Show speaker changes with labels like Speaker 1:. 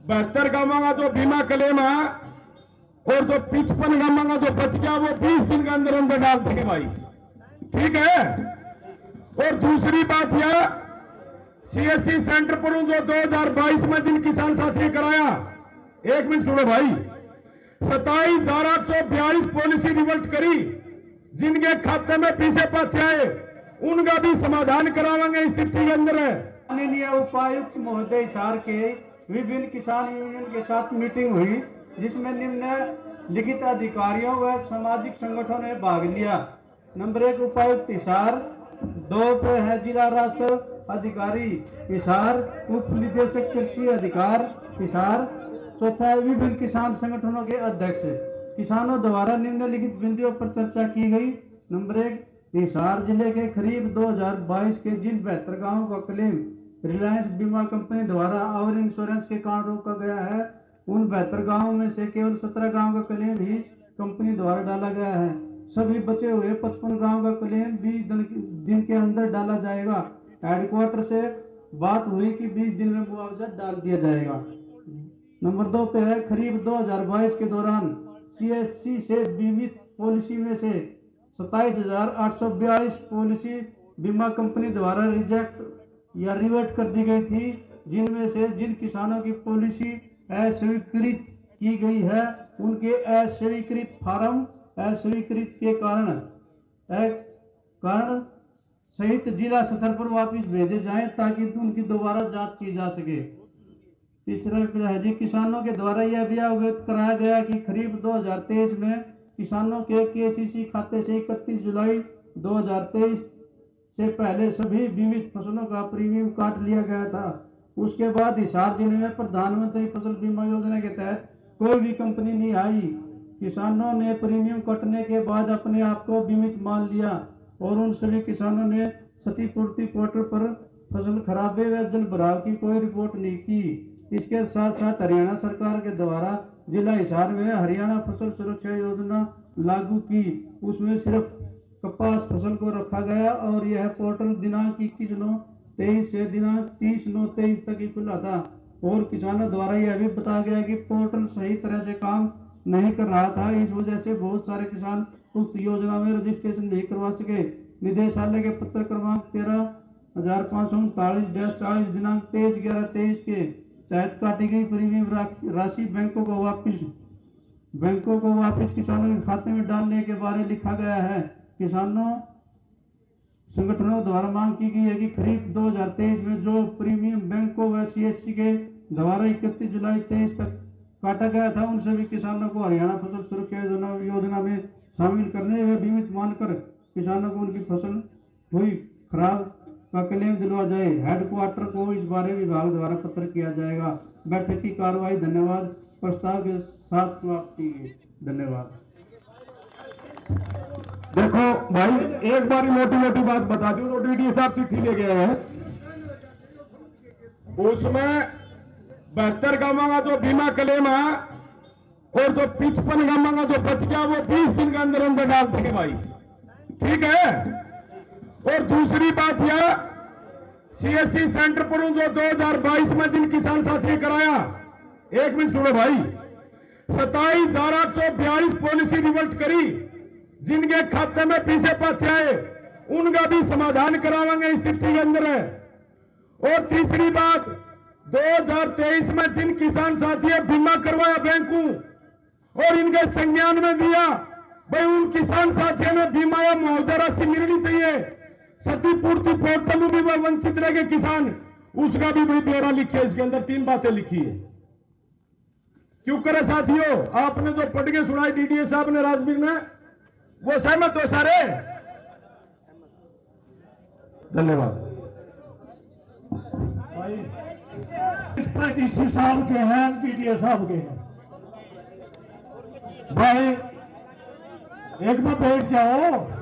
Speaker 1: 72 गांव का जो बीमा क्लेम है और जो 55 गांव का जो बच गया वो 20 दिन के अंदर अंदर डाल देंगे भाई, ठीक है। और दूसरी बात यह, सीएससी सेंटर पर जो 2022 में जिन किसान साथी ने कराया, 1 मिनट सुनो भाई, 27,842 पॉलिसी रिवल्ट करी, जिनके खाते में पीछे पैसे आए उनका भी समाधान करावांगे इस स्थिति के अंदर है।
Speaker 2: माननीय उपायुक्त महोदय हिसार के विभिन्न किसान यूनियन के साथ मीटिंग हुई, जिसमें निम्नलिखित अधिकारियों व सामाजिक संगठनों ने भाग लिया। नंबर 1 उपायुक्त हिसार, 2 पे है जिला राजस्व अधिकारी हिसार, उप निदेशक कृषि अधिकार हिसार, चौथा है विभिन्न किसान संगठनों के अध्यक्ष। किसानों द्वारा निम्नलिखित बिंदुओं पर चर्चा की गई। नंबर 1, हिसार जिले के करीब 2022 के जिन 72 गांवों का क्लेम रिलायंस बीमा कंपनी द्वारा और इंश्योरेंस के कारण रोका गया है, उन 72 गांवों में से केवल 17 गांव का क्लेम ही कंपनी द्वारा डाला गया है। सभी बचे हुए 55 गांव का क्लेम 20 दिन के अंदर डाला जाएगा। हेडक्वार्टर से बात हुई कि 20 दिन में मुआवजा डाल दिया जाएगा। नंबर 2 पे है, करीब 2022 के दौरान सीएससी से बीमित पॉलिसी में से 27,842 पॉलिसी बीमा कंपनी द्वारा रिजेक्ट या रिवर्ट कर दी गई थी, जिनमें से जिन किसानों की पॉलिसी अस्वीकृत की गई है उनके अस्वीकृत फार्म अस्वीकृत के कारण सहित जिला स्तर पर वापस भेजे जाएं ताकि उनकी दोबारा जांच की जा सके। तीसरा है जी, किसानों के द्वारा यह भी अवगत कराया गया कि खरीफ 2023 में किसानों के केसीसी खाते से 31 जुलाई 2023 से पहले सभी बीमित फसलों का प्रीमियम काट लिया गया था। उसके बाद हिसार जिले में प्रधानमंत्री फसल बीमा योजना के तहत कोई भी कंपनी नहीं आई। किसानों ने प्रीमियम कटने के बाद अपने आप को बीमित मान लिया और उन सभी किसानों ने क्षतिपूर्ति पोर्टल पर फसल खराबे व जल भराव की कोई रिपोर्ट नहीं की। इसके साथ साथ हरियाणा सरकार के द्वारा जिला हिसार में हरियाणा फसल सुरक्षा योजना लागू की, उसमें सिर्फ कपास फसल को रखा गया और यह पोर्टल दिनांक 21/9/23 से दिनांक 30/9/23 तक ही खुला था। और किसानों द्वारा यह भी बताया गया कि पोर्टल सही तरह से काम नहीं कर रहा था। इस वजह से बहुत सारे किसान उक्त योजना में रजिस्ट्रेशन नहीं करवा सके। निदेशालय के पत्र क्रमांक 13,539/40 दिनांक 23/11/23 के तहत काटी गई प्रीमियम राशि बैंकों को वापस किसानों के खाते में डालने के बारे लिखा गया है। किसानों संगठनों द्वारा मांग की गई है कि खरीफ 2023 में जो प्रीमियम बैंकों व सीएससी के द्वारा 31 जुलाई 23 तक काटा गया था, उन सभी किसानों को हरियाणा फसल सुरक्षा योजना में शामिल करने व बीमित मानकर किसानों को उनकी फसल हुई खराब का क्लेम दिलवा जाए। हेडक्वार्टर को इस बारे विभाग द्वारा पत्र किया जाएगा। बैठक की कार्रवाई धन्यवाद प्रस्ताव के साथ समाप्त की गई। धन्यवाद।
Speaker 1: देखो भाई, एक बार मोटी बात बता दूं, डीडी साहब चिट्ठी ले गए हैं, उसमें 72 गांव का जो बीमा क्लेम है और जो 55 गांव का जो बच गया वो 20 दिन के अंदर अंदर डाल देंगे भाई, ठीक है। और दूसरी बात यह, सीएससी सेंटर पर जो 2022 में जिन किसान साथी ने कराया, 1 मिनट सुनो भाई, 27,842 पॉलिसी रिवल्ट करी, जिनके खाते में पीछे पैसे आए उनका भी समाधान करावांगे इस स्थिति के अंदर है। और तीसरी बात, 2023 में जिन किसान साथी ने बीमा करवाया बैंकों और इनके संज्ञान में दिया, भाई उन किसान साथियों में बीमा या मुआवजा राशि मिलनी चाहिए। क्षतिपूर्ति पोर्टल में भी वह वंचित रह गए किसान, उसका भी भाई ब्यौरा लिखिए। इसके अंदर 3 बातें लिखी है। क्यों करे साथियों, आपने जो पढ़ के सुनाई डीडीए साहब ने राजवीर ने, वो सहमत हो सारे? धन्यवाद।
Speaker 2: डीसी साहब के हैं, डीडीए साहब के हैं भाई, एक में बैठ जाओ।